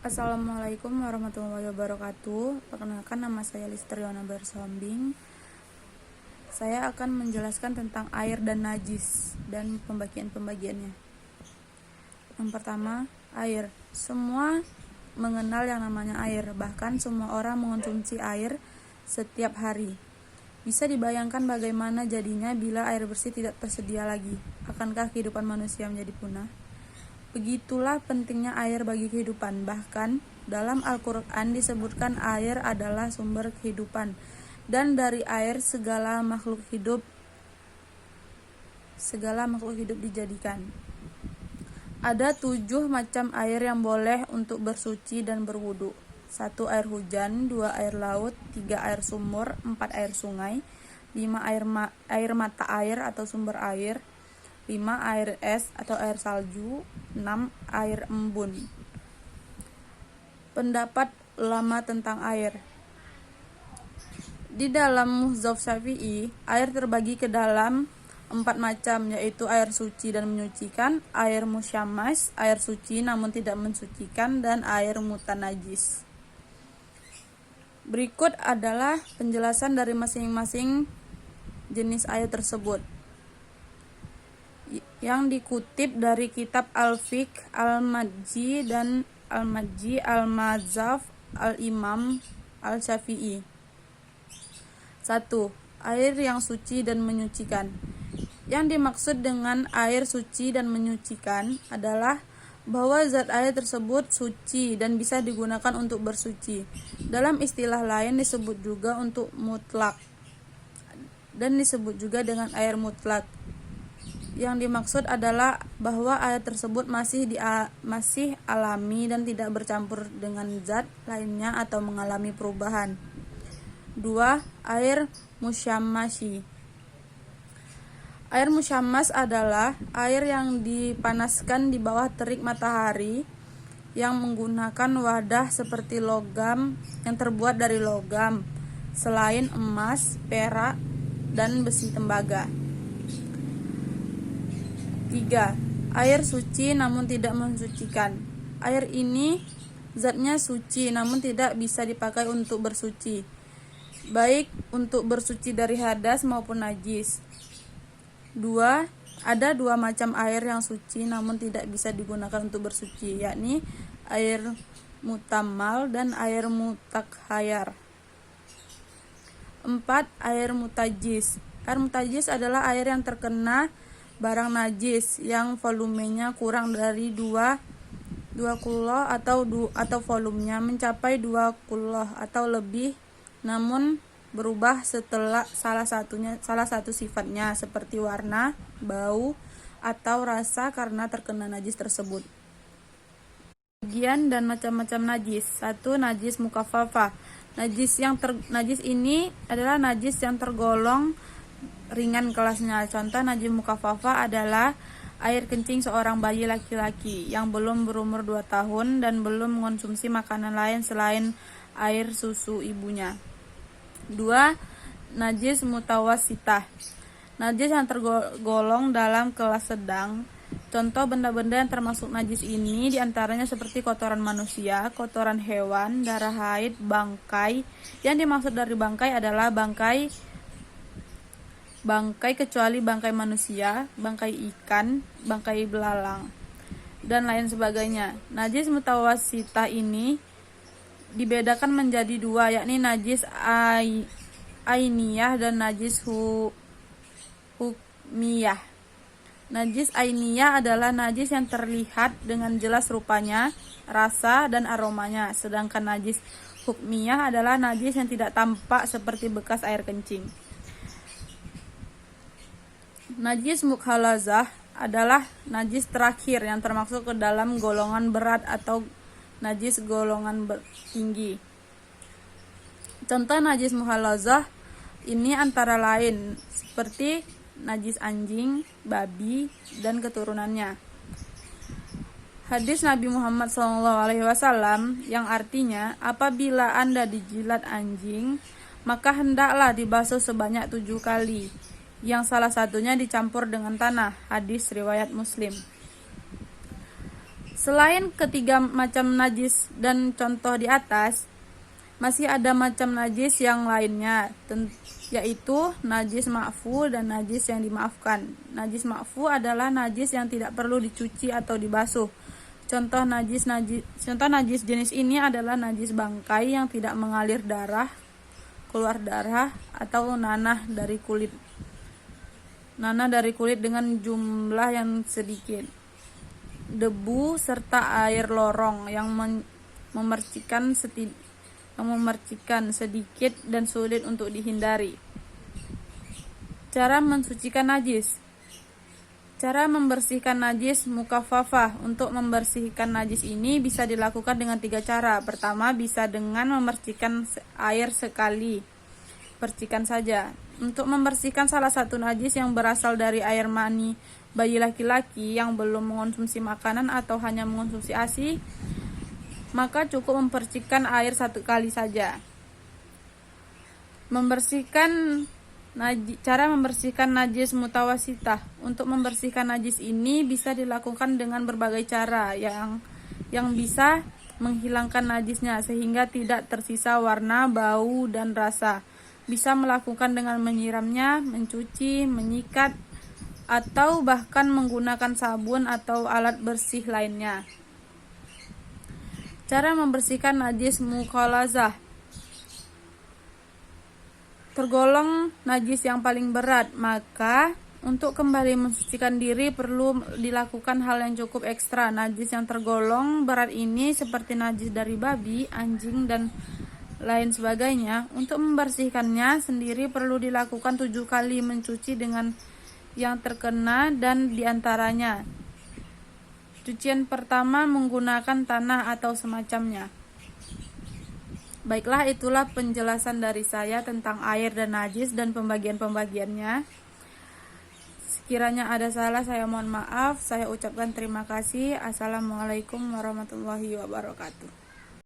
Assalamualaikum warahmatullahi wabarakatuh. Perkenalkan, nama saya Listriona Bersombing. Saya akan menjelaskan tentang air dan najis dan pembagian-pembagiannya. Yang pertama, air. Semua mengenal yang namanya air, bahkan semua orang mengonsumsi air setiap hari. Bisa dibayangkan bagaimana jadinya bila air bersih tidak tersedia lagi. Akankah kehidupan manusia menjadi punah? Begitulah pentingnya air bagi kehidupan. Bahkan dalam Al-Quran disebutkan air adalah sumber kehidupan, dan dari air segala makhluk hidup dijadikan. Ada 7 macam air yang boleh untuk bersuci dan berwudu. 1 air hujan, 2 air laut, 3 air sumur, 4 air sungai, 5 air mata air atau sumber air, 5 air es atau air salju, 6 air embun. Pendapat ulama tentang air. Di dalam Muhadzatsy Syafi'i, air terbagi ke dalam 4 macam, yaitu air suci dan menyucikan, air musyammas, air suci namun tidak mensucikan, dan air mutanajis. Berikut adalah penjelasan dari masing-masing jenis air tersebut yang dikutip dari kitab Al-Fiqh Al-Majji dan Al-Majji Al-Mazhab Al-Imam Al-Syafi'i. 1. Air yang suci dan menyucikan. Yang dimaksud dengan air suci dan menyucikan adalah bahwa zat air tersebut suci dan bisa digunakan untuk bersuci. Dalam istilah lain disebut juga untuk mutlak dan disebut juga dengan air mutlak. Yang dimaksud adalah bahwa air tersebut masih alami dan tidak bercampur dengan zat lainnya atau mengalami perubahan. 2. Air musyammasi. Air musyammas adalah air yang dipanaskan di bawah terik matahari yang menggunakan wadah seperti logam yang terbuat dari logam selain emas, perak, dan besi tembaga. 3. Air suci namun tidak mensucikan. Air ini zatnya suci namun tidak bisa dipakai untuk bersuci, baik untuk bersuci dari hadas maupun najis. 2. Ada 2 macam air yang suci namun tidak bisa digunakan untuk bersuci, yakni air mutammal dan air mutakhayar. 4. Air mutajis. Air mutajis adalah air yang terkena barang najis yang volumenya kurang dari 2 kuloh atau volumenya mencapai 2 kuloh atau lebih, namun berubah setelah salah satu sifatnya seperti warna, bau, atau rasa karena terkena najis tersebut. Bagian dan macam-macam najis. 1. Najis mukaffafah. Najis ini adalah najis yang tergolong ringan kelasnya. Contoh najis mukaffafah adalah air kencing seorang bayi laki-laki yang belum berumur 2 tahun dan belum mengonsumsi makanan lain selain air susu ibunya. 2. Najis mutawassitah. Najis yang tergolong dalam kelas sedang. Contoh benda-benda yang termasuk najis ini diantaranya seperti kotoran manusia, kotoran hewan, darah haid, bangkai. Yang dimaksud dari bangkai adalah bangkai kecuali bangkai manusia, bangkai ikan, bangkai belalang, dan lain sebagainya. Najis mutawassitah ini dibedakan menjadi 2, yakni najis ainiyah dan najis hukmiyah. Najis ainiyah adalah najis yang terlihat dengan jelas rupanya, rasa, dan aromanya, sedangkan najis hukmiyah adalah najis yang tidak tampak seperti bekas air kencing. Najis mukhalazah adalah najis terakhir yang termasuk ke dalam golongan berat atau najis golongan tinggi. Contoh najis mukhalazah ini antara lain seperti najis anjing, babi, dan keturunannya. Hadis Nabi Muhammad SAW yang artinya, apabila Anda dijilat anjing, maka hendaklah dibasuh sebanyak 7 kali, yang salah satunya dicampur dengan tanah. Hadis riwayat Muslim. Selain ketiga macam najis dan contoh di atas, masih ada macam najis yang lainnya, yaitu najis ma'fu dan najis yang dimaafkan. Najis ma'fu adalah najis yang tidak perlu dicuci atau dibasuh. Contoh najis jenis ini adalah najis bangkai yang tidak mengalir darah, keluar darah, atau nanah dari kulit dengan jumlah yang sedikit, debu serta air lorong yang memercikan sedikit dan sulit untuk dihindari. Cara mensucikan najis. Cara membersihkan najis mukafafah. Untuk membersihkan najis ini bisa dilakukan dengan 3 cara. Pertama, bisa dengan memercikan air sekali, percikan saja. Untuk membersihkan salah satu najis yang berasal dari air mani bayi laki-laki yang belum mengonsumsi makanan atau hanya mengonsumsi ASI, maka cukup mempercikan air 1 kali saja. Cara membersihkan najis mutawasitah. Untuk membersihkan najis ini bisa dilakukan dengan berbagai cara yang bisa menghilangkan najisnya sehingga tidak tersisa warna, bau, dan rasa. Bisa melakukan dengan menyiramnya, mencuci, menyikat, atau bahkan menggunakan sabun atau alat bersih lainnya. Cara membersihkan najis mukhalazah. Tergolong najis yang paling berat, maka untuk kembali mensucikan diri perlu dilakukan hal yang cukup ekstra. Najis yang tergolong berat ini seperti najis dari babi, anjing, dan lain sebagainya. Untuk membersihkannya sendiri perlu dilakukan 7 kali mencuci dengan yang terkena dan diantaranya. Cucian pertama menggunakan tanah atau semacamnya. Baiklah, itulah penjelasan dari saya tentang air dan najis dan pembagian-pembagiannya. Sekiranya ada salah, saya mohon maaf. Saya ucapkan terima kasih. Assalamualaikum warahmatullahi wabarakatuh.